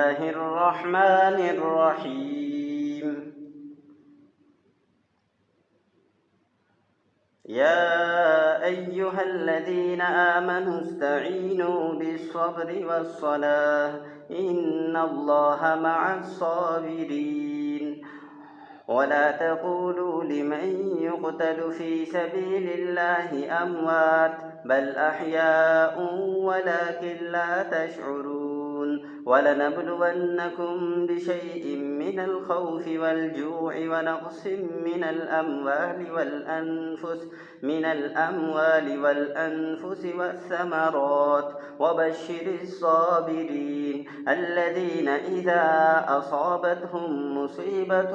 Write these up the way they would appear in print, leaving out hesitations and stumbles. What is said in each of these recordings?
الله الرحمن الرحيم. يا أيها الذين آمنوا استعينوا بالصبر والصلاة إن الله مع الصابرين. ولا تقولوا لمن يقتل في سبيل الله أموات بل أحياء ولكن لا تشعرون. ولنبلونكم بشيء من الخوف والجوع ونقص من الأموال والأنفس والثمرات وبشر الصابرين الذين إذا أصابتهم مصيبة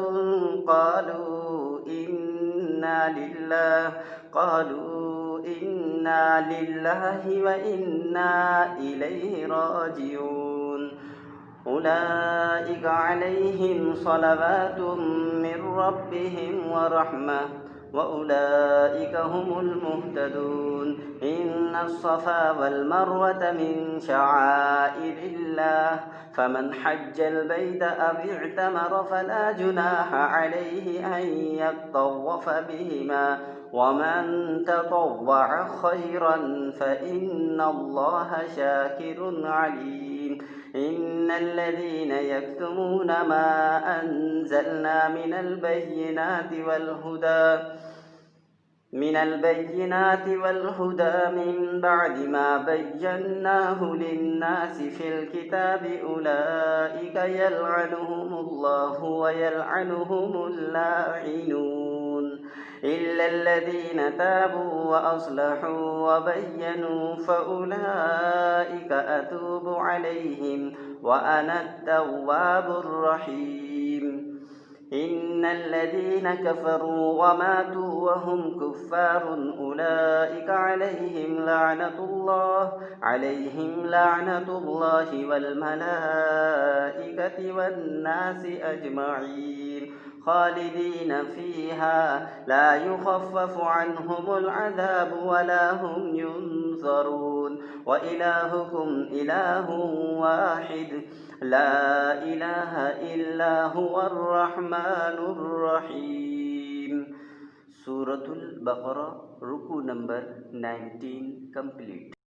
قالوا إنا لله وإنا إليه راجعون. أولئك عليهم صلوات من ربهم ورحمة وأولئك هم المهتدون. إن الصفا والمروة من شعائر الله فمن حج البيت أو اعتمر فلا جناح عليه أن يطوف بهما ومن تطوع خيرا فإن الله شاكر عليم. إن الذين يكتمون ما أنزلنا من البينات والهدى من بعد ما بيناه للناس في الكتاب أولئك يلعنهم الله ويلعنهم اللاعنون إلا الذين تابوا وأصلحوا وبينوا فأولئك أتوب عليهم وأنا التواب الرحيم. إن الذين كفروا وماتوا وهم كفار أولئك عليهم لعنة الله والملائكة والناس أجمعين خالدين فيها لا يخفف عنهم العذاب ولا هم ينظرون. وإلهكم إله واحد لا إله إلا هو الرحمن الرحيم. Suratul Baqarah, Ruku number 19 complete.